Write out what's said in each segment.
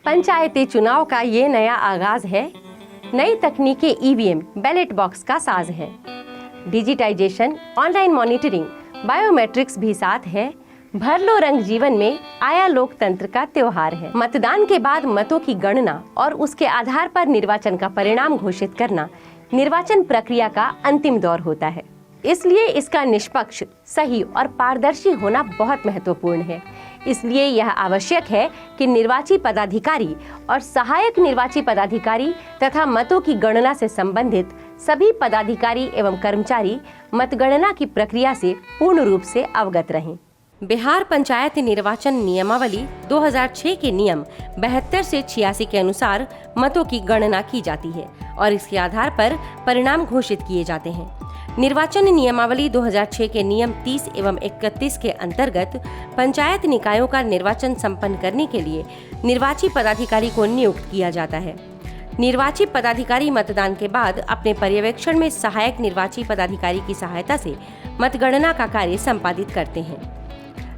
पंचायती चुनाव का ये नया आगाज है। नई तकनीकी ईवीएम बैलेट बॉक्स का साज है। डिजिटाइजेशन, ऑनलाइन मॉनिटरिंग, बायोमेट्रिक्स भी साथ है। भर लो रंग जीवन में आया लोकतंत्र का त्योहार है। मतदान के बाद मतों की गणना और उसके आधार पर निर्वाचन का परिणाम घोषित करना निर्वाचन प्रक्रिया का अंतिम दौर होता है। इसलिए इसका निष्पक्ष, सही और पारदर्शी होना बहुत महत्वपूर्ण है। इसलिए यह आवश्यक है कि निर्वाची पदाधिकारी और सहायक निर्वाची पदाधिकारी तथा मतों की गणना से संबंधित सभी पदाधिकारी एवं कर्मचारी मतगणना की प्रक्रिया से पूर्ण रूप से अवगत रहें। बिहार पंचायत निर्वाचन नियमावली 2006 के नियम 72 से 86 के अनुसार मतों की गणना की जाती है और इसके आधार पर परिणाम घोषित किए जाते हैं। निर्वाचन नियमावली 2006 के नियम 30 एवं 31 के अंतर्गत पंचायत निकायों का निर्वाचन संपन्न करने के लिए निर्वाची पदाधिकारी को नियुक्त किया जाता है। निर्वाची पदाधिकारी मतदान के बाद अपने पर्यवेक्षण में सहायक निर्वाची पदाधिकारी की सहायता से मतगणना का कार्य संपादित करते हैं।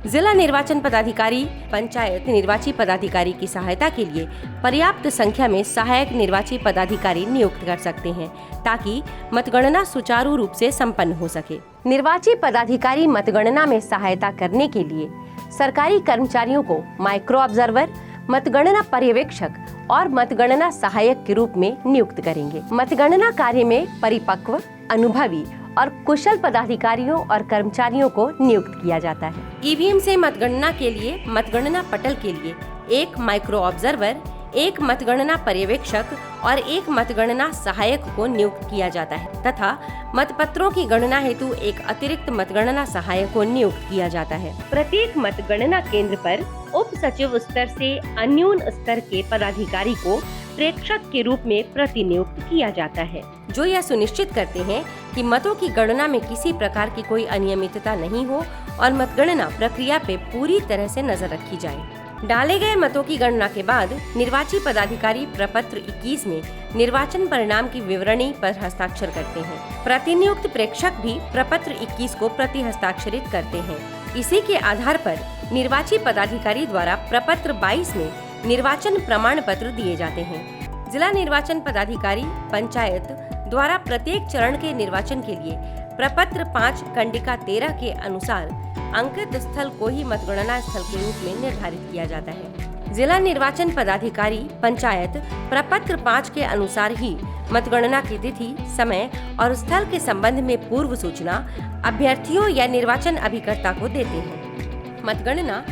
जिला निर्वाचन पदाधिकारी पंचायत निर्वाची पदाधिकारी की सहायता के लिए पर्याप्त संख्या में सहायक निर्वाची पदाधिकारी नियुक्त कर सकते हैं ताकि मतगणना सुचारू रूप से संपन्न हो सके। निर्वाची पदाधिकारी मतगणना में सहायता करने के लिए सरकारी कर्मचारियों को माइक्रो ऑब्जर्वर, मतगणना पर्यवेक्षक और मतगणना सहायक के रूप में नियुक्त करेंगे। मतगणना कार्य में परिपक्व, अनुभवी और कुशल पदाधिकारियों और कर्मचारियों को नियुक्त किया जाता है। ईवीएम से मतगणना के लिए मतगणना पटल के लिए एक माइक्रो ऑब्जर्वर, एक मतगणना पर्यवेक्षक और एक मतगणना सहायक को नियुक्त किया जाता है तथा मतपत्रों की गणना हेतु एक अतिरिक्त मतगणना सहायक को नियुक्त किया जाता है। प्रत्येक मतगणना केंद्र पर उप सचिव स्तर से अन्यून स्तर के पदाधिकारी को प्रेक्षक के रूप में प्रतिनियुक्त किया जाता है, जो यह सुनिश्चित करते हैं कि मतों की गणना में किसी प्रकार की कोई अनियमितता नहीं हो और मतगणना प्रक्रिया पे पूरी तरह से नजर रखी जाए। डाले गए मतों की गणना के बाद निर्वाची पदाधिकारी प्रपत्र 21 में निर्वाचन परिणाम की विवरणी पर हस्ताक्षर करते हैं। प्रतिनियुक्त प्रेक्षक भी प्रपत्र 21 को प्रति हस्ताक्षरित करते हैं। इसी के आधार पर निर्वाची पदाधिकारी द्वारा प्रपत्र 22 में निर्वाचन प्रमाण पत्र दिए जाते हैं। जिला निर्वाचन पदाधिकारी पंचायत द्वारा प्रत्येक चरण के निर्वाचन के लिए प्रपत्र 5 कंडिका 13 के अनुसार अंकित स्थल को ही मतगणना स्थल के रूप में निर्धारित किया जाता है। जिला निर्वाचन पदाधिकारी पंचायत प्रपत्र 5 के अनुसार ही मतगणना की तिथि, समय और स्थल के संबंध में पूर्व सूचना अभ्यर्थियों या निर्वाचन अभिकर्ता को देते हैं। मतगणना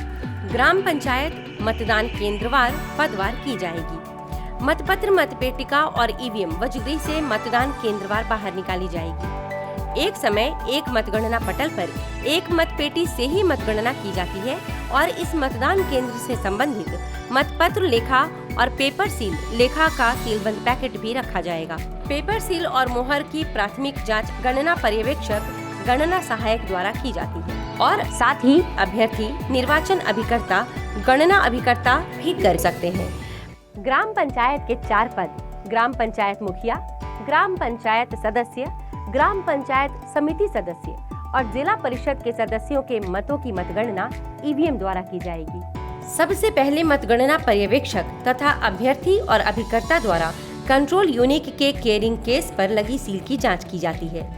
ग्राम पंचायत मतदान केंद्रवार पदवार की जाएगी। मतपत्र, मतपेटिका और ईवीएम वजगई से मतदान केंद्रवार बाहर निकाली जाएगी। एक समय एक मतगणना पटल पर एक मतपेटी से ही मतगणना की जाती है और इस मतदान केंद्र से संबंधित मतपत्र, लेखा और पेपर सील, लेखा का सीलबंद पैकेट भी रखा जाएगा। पेपर सील और मोहर की प्राथमिक जांच गणना पर्यवेक्षक, गणना सहायक द्वारा की जाती है और साथ ही अभ्यर्थी, निर्वाचन अभिकर्ता, गणना अभिकर्ता भी कर सकते हैं। ग्राम पंचायत के 4 पद: ग्राम पंचायत मुखिया, ग्राम पंचायत सदस्य, ग्राम पंचायत समिति सदस्य और जिला परिषद के सदस्यों के मतों की मतगणना ईवीएम द्वारा की जाएगी। सबसे पहले मतगणना पर्यवेक्षक तथा अभ्यर्थी और अभिकर्ता द्वारा कंट्रोल यूनिट के केयरिंग केस पर लगी सील की जांच की जाती है।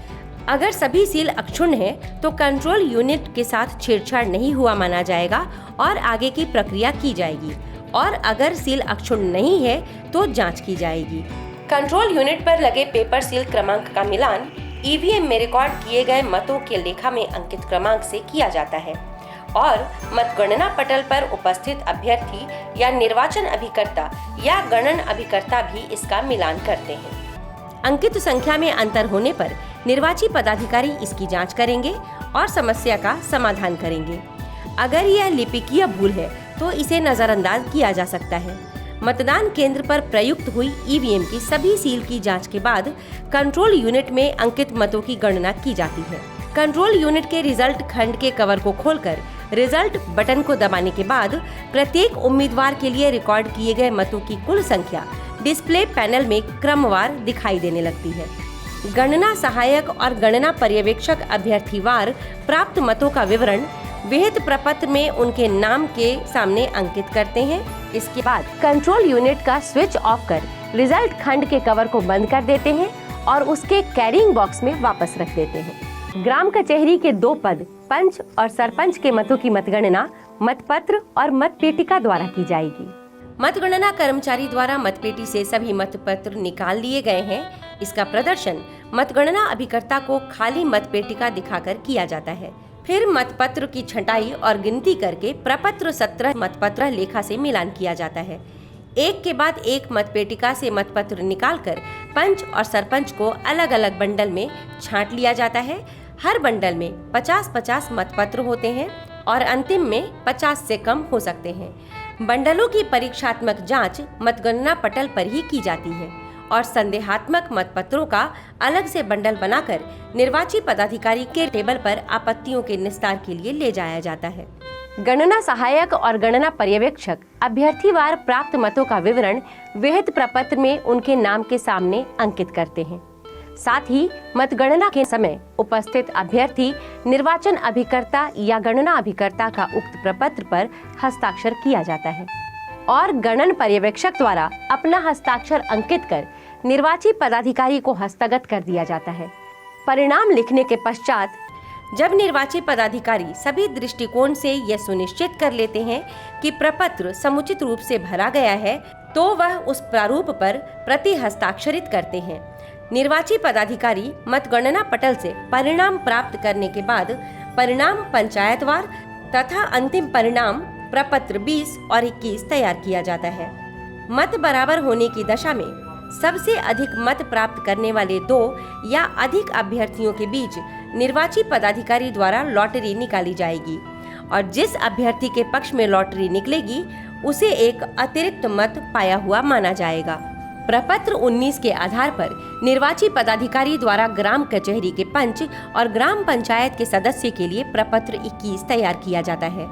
अगर सभी सील अक्षुण्ण है तो कंट्रोल यूनिट के साथ छेड़छाड़ नहीं हुआ माना जाएगा और आगे की प्रक्रिया की जाएगी और अगर सील अक्षुण्ण नहीं है तो जांच की जाएगी। कंट्रोल यूनिट पर लगे पेपर सील क्रमांक का मिलान ईवीएम में रिकॉर्ड किए गए मतों के लेखा में अंकित क्रमांक से किया जाता है और मतगणना पटल पर उपस्थित अभ्यर्थी या निर्वाचन अभिकर्ता या गणन अभिकर्ता भी इसका मिलान करते हैं। अंकित संख्या में अंतर होने पर निर्वाची पदाधिकारी इसकी जांच करेंगे और समस्या का समाधान करेंगे। अगर यह लिपिकीय भूल है तो इसे नजरअंदाज किया जा सकता है। मतदान केंद्र पर प्रयुक्त हुई ईवीएम की सभी सील की जांच के बाद कंट्रोल यूनिट में अंकित मतों की गणना की जाती है। कंट्रोल यूनिट के रिजल्ट खंड के कवर को खोलकर रिजल्ट बटन को दबाने के बाद प्रत्येक उम्मीदवार के लिए रिकॉर्ड किए गए मतों की कुल संख्या डिस्प्ले पैनल में क्रमवार दिखाई देने लगती है। गणना सहायक और गणना पर्यवेक्षक अभ्यर्थीवार प्राप्त मतों का विवरण विहित प्रपत्र में उनके नाम के सामने अंकित करते हैं। इसके बाद कंट्रोल यूनिट का स्विच ऑफ कर रिजल्ट खंड के कवर को बंद कर देते हैं और उसके कैरिंग बॉक्स में वापस रख देते हैं। ग्राम कचहरी के 2 पद पंच और सरपंच के मतों की मतगणना मतपत्र और मतपेटिका द्वारा की जाएगी। मतगणना कर्मचारी द्वारा मतपेटी से सभी मतपत्र निकाल लिए गए हैं। इसका प्रदर्शन मतगणना अभिकर्ता को खाली मतपेटिका दिखाकर किया जाता है। फिर मतपत्र की छंटाई और गिनती करके प्रपत्र 17 मतपत्र लेखा से मिलान किया जाता है। एक के बाद एक मतपेटिका से मतपत्र निकालकर पंच और सरपंच को अलग अलग बंडल में छांट लिया जाता है। हर बंडल में 50-50 मतपत्र होते हैं और अंतिम में 50 से कम हो सकते हैं। बंडलों की परीक्षात्मक जांच मतगणना पटल पर ही की जाती है और संदेहात्मक मतपत्रों का अलग से बंडल बनाकर निर्वाची पदाधिकारी के टेबल पर आपत्तियों के निस्तार के लिए ले जाया जाता है। गणना सहायक और गणना पर्यवेक्षक अभ्यर्थीवार प्राप्त मतों का विवरण विहित प्रपत्र में उनके नाम के सामने अंकित करते हैं। साथ ही मतगणना के समय उपस्थित अभ्यर्थी निर्वाचन अभिकर्ता या गणना अभिकर्ता का उक्त प्रपत्र पर हस्ताक्षर किया जाता है और गणन पर्यवेक्षक द्वारा अपना हस्ताक्षर अंकित कर निर्वाची पदाधिकारी को हस्तगत कर दिया जाता है। परिणाम लिखने के पश्चात जब निर्वाची पदाधिकारी सभी दृष्टिकोण से यह सुनिश्चित कर लेते हैं कि प्रपत्र समुचित रूप से भरा गया है, तो वह उस प्रारूप पर प्रति हस्ताक्षरित करते हैं। निर्वाची पदाधिकारी मतगणना पटल से परिणाम प्राप्त करने के बाद परिणाम पंचायतवार तथा अंतिम परिणाम प्रपत्र 20 और 21 तैयार किया जाता है। मत बराबर होने की दशा में सबसे अधिक मत प्राप्त करने वाले 2 या अधिक अभ्यर्थियों के बीच निर्वाची पदाधिकारी द्वारा लॉटरी निकाली जाएगी और जिस अभ्यर्थी के पक्ष में लॉटरी निकलेगी उसे एक अतिरिक्त मत पाया हुआ माना जाएगा। प्रपत्र 19 के आधार पर निर्वाची पदाधिकारी द्वारा ग्राम कचहरी के पंच और ग्राम पंचायत के सदस्य के लिए प्रपत्र 21 तैयार किया जाता है।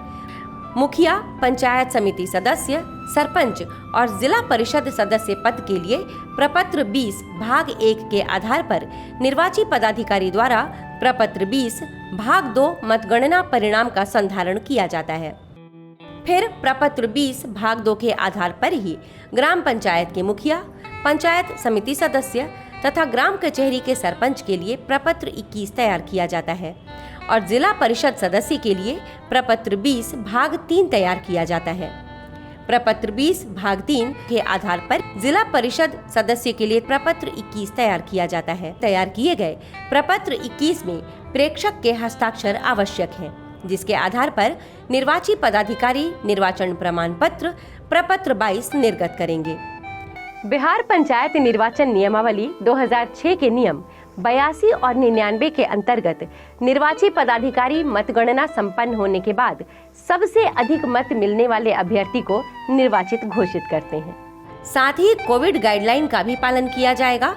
मुखिया, पंचायत समिति सदस्य, सरपंच और जिला परिषद सदस्य पद के लिए प्रपत्र 20 भाग 1 के आधार पर निर्वाची पदाधिकारी द्वारा प्रपत्र 20 भाग 2 मतगणना परिणाम का संधारण किया जाता है। फिर प्रपत्र 20 भाग 2 के आधार पर ही ग्राम पंचायत के मुखिया, पंचायत समिति सदस्य तथा ग्राम कचहरी के सरपंच के लिए प्रपत्र 21 तैयार किया जाता है और जिला परिषद सदस्य के लिए प्रपत्र 20 भाग 3 तैयार किया जाता है। प्रपत्र 20 भाग 3 के आधार पर जिला परिषद सदस्य के लिए प्रपत्र 21 तैयार किया जाता है। तैयार किए गए प्रपत्र 21 में प्रेक्षक के हस्ताक्षर आवश्यक हैं, जिसके आधार पर निर्वाची पदाधिकारी निर्वाचन प्रमाण पत्र प्रपत्र 22 निर्गत करेंगे। बिहार पंचायत निर्वाचन नियमावली 2006 के नियम 82 और 99 के अंतर्गत निर्वाची पदाधिकारी मतगणना संपन्न होने के बाद सबसे अधिक मत मिलने वाले अभ्यर्थी को निर्वाचित घोषित करते हैं। साथ ही कोविड गाइडलाइन का भी पालन किया जाएगा।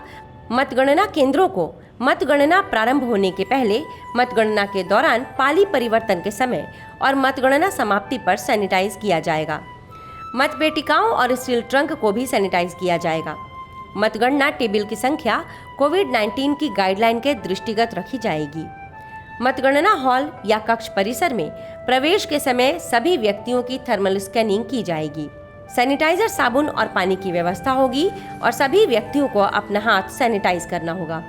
मतगणना केंद्रों को मतगणना प्रारंभ होने के पहले, मतगणना के दौरान, पाली परिवर्तन के समय और मतगणना समाप्ति पर सैनिटाइज किया जाएगा। मतपेटिकाओं और स्टील ट्रंक को भी सैनिटाइज किया जाएगा। मतगणना टेबल की संख्या कोविड-19 की गाइडलाइन के दृष्टिगत रखी जाएगी। मतगणना हॉल या कक्ष परिसर में प्रवेश के समय सभी व्यक्तियों की थर्मल स्कैनिंग की जाएगी। सैनिटाइजर, साबुन और पानी की व्यवस्था होगी और सभी व्यक्तियों को अपना हाथ सैनिटाइज करना होगा।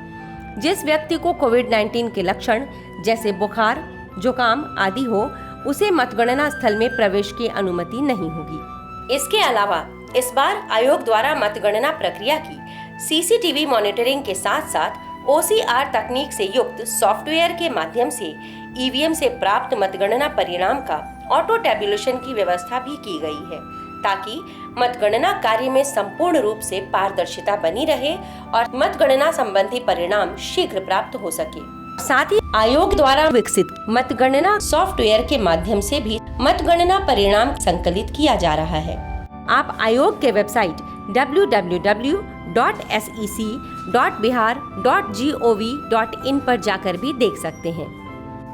जिस व्यक्ति को कोविड-19 के लक्षण जैसे बुखार, जुकाम आदि हो, उसे मतगणना स्थल में प्रवेश की अनुमति नहीं होगी। इसके अलावा इस बार आयोग द्वारा मतगणना प्रक्रिया की सीसीटीवी मॉनिटरिंग के साथ साथ OCR तकनीक से युक्त सॉफ्टवेयर के माध्यम से ईवीएम से प्राप्त मतगणना परिणाम का ऑटो टैबुलेशन की व्यवस्था भी की गई है, ताकि मतगणना कार्य में संपूर्ण रूप से पारदर्शिता बनी रहे और मतगणना संबंधी परिणाम शीघ्र प्राप्त हो सके। साथ ही आयोग द्वारा विकसित मतगणना सॉफ्टवेयर के माध्यम से भी मतगणना परिणाम संकलित किया जा रहा है। आप आयोग के वेबसाइट www.sec.bihar.gov.in पर जाकर भी देख सकते हैं।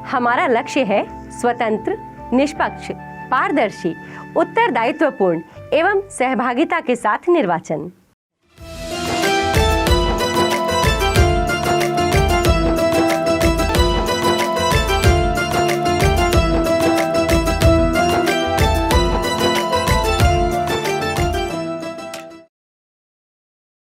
हमारा लक्ष्य है स्वतंत्र, निष्पक्ष, पारदर्शी, उत्तरदायित्वपूर्ण एवं सहभागिता के साथ निर्वाचन।